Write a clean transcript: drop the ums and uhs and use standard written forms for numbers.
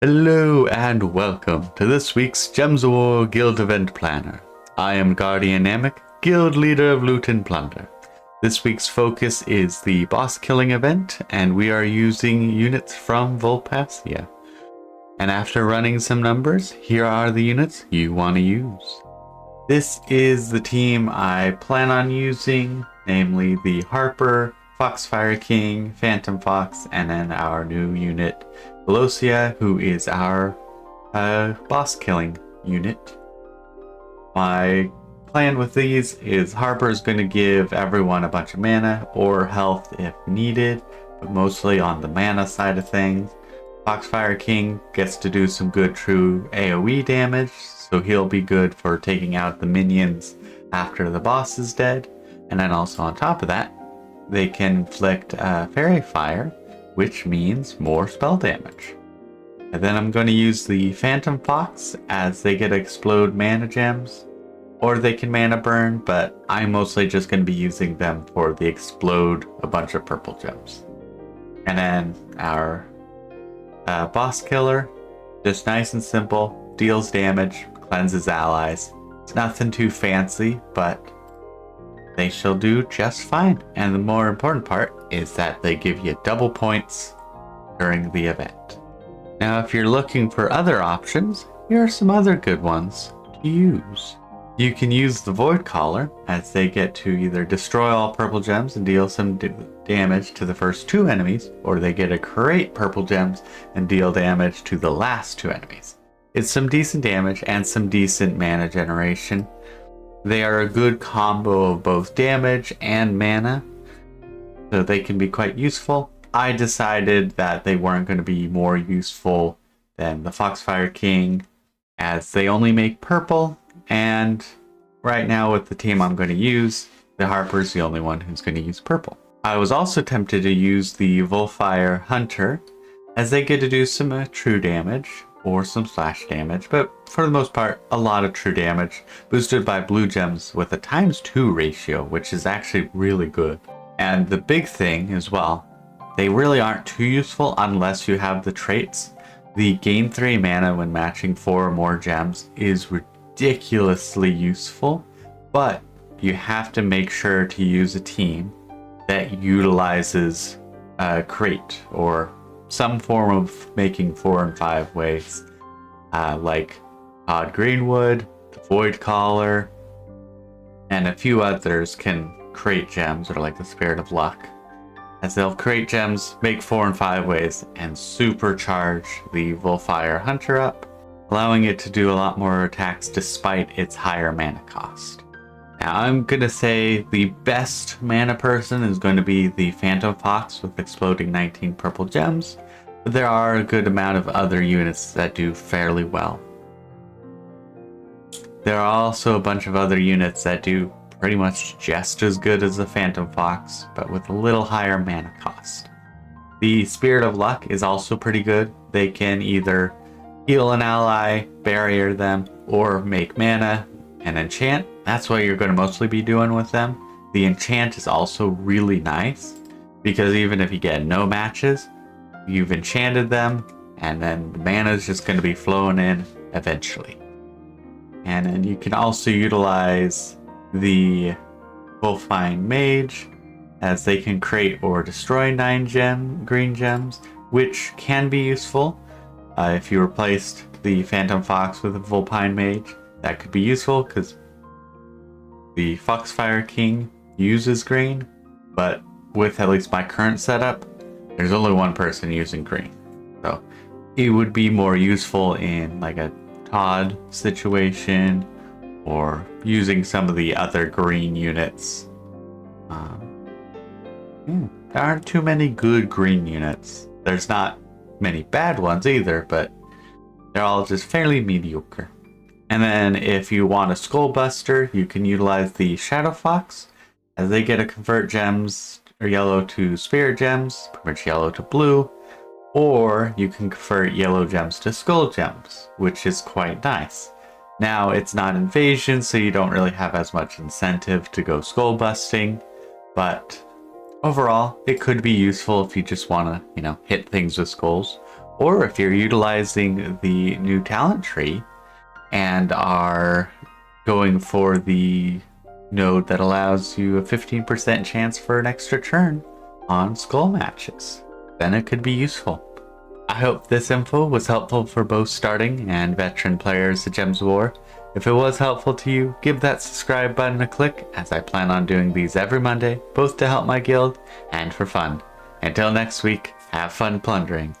Hello and welcome to this week's Gems of War Guild Event Planner. I am Guardian Namek, Guild Leader of Loot and Plunder. This week's focus is the boss killing event, and we are using units from Vulpacea. And after running some numbers, here are the units you want to use. This is the team I plan on using, namely the Harper, Foxfire King, Phantom Fox, and then our new unit, Vulpacea, who is our boss killing unit. My plan with these is Harper is going to give everyone a bunch of mana or health if needed, but mostly on the mana side of things. Foxfire King gets to do some good true AoE damage, so he'll be good for taking out the minions after the boss is dead. And then also on top of that, they can inflict Fairy Fire, which means more spell damage. And then I'm going to use the Phantom Fox as they get explode mana gems, or they can mana burn, but I'm mostly just going to be using them for the explode a bunch of purple gems. And then our boss killer, just nice and simple, deals damage, cleanses allies. It's nothing too fancy, but they shall do just fine. And the more important part is that they give you double points during the event. Now, if you're looking for other options, here are some other good ones to use. You can use the Void Caller, as they get to either destroy all purple gems and deal some damage to the first two enemies, or they get to create purple gems and deal damage to the last two enemies. It's some decent damage and some decent mana generation. They are a good combo of both damage and mana, so they can be quite useful. I decided that they weren't going to be more useful than the Foxfire King, as they only make purple, and right now with the team I'm going to use, the Harper's the only one who's going to use purple. I was also tempted to use the Vulpacea Hunter, as they get to do some true damage, or some slash damage, but for the most part, a lot of true damage, boosted by blue gems with a ×2 ratio, which is actually really good. And the big thing as well, they really aren't too useful unless you have the traits. The gain 3 mana when matching 4 or more gems is ridiculously useful, but you have to make sure to use a team that utilizes crate or some form of making 4 and 5 ways, like Todd Greenwood, the Void Caller, and a few others can create gems, or like the Spirit of Luck, as they'll create gems, make 4 and 5 ways, and supercharge the Vulpacea Hunter up, allowing it to do a lot more attacks despite its higher mana cost. Now I'm gonna say the best mana person is going to be the Phantom Fox with exploding 19 purple gems, but there are a good amount of other units that do fairly well. There are also a bunch of other units that do pretty much just as good as the Phantom Fox, but with a little higher mana cost. The Spirit of Luck is also pretty good. They can either heal an ally, barrier them, or make mana and enchant. That's what you're going to mostly be doing with them. The enchant is also really nice, because even if you get no matches, you've enchanted them, and then the mana is just going to be flowing in eventually. And then you can also utilize the Wolfine Mage, as they can create or destroy 9 green gems, which can be useful. If you replaced the Phantom Fox with a Vulpine Mage, that could be useful, because the Foxfire King uses green, but with at least my current setup, there's only one person using green. So it would be more useful in like a Todd situation, or using some of the other green units. There aren't too many good green units. There's not many bad ones either, but they're all just fairly mediocre. And then if you want a Skullbuster, you can utilize the Shadow Fox, as they get to convert gems or yellow to spirit gems, pretty much yellow to blue, or you can convert yellow gems to skull gems, which is quite nice. Now, it's not invasion, so you don't really have as much incentive to go skull busting, but overall, it could be useful if you just want to, hit things with skulls. Or if you're utilizing the new talent tree and are going for the node that allows you a 15% chance for an extra turn on skull matches, then it could be useful. I hope this info was helpful for both starting and veteran players of Gems of War. If it was helpful to you, give that subscribe button a click, as I plan on doing these every Monday, both to help my guild and for fun. Until next week, have fun plundering.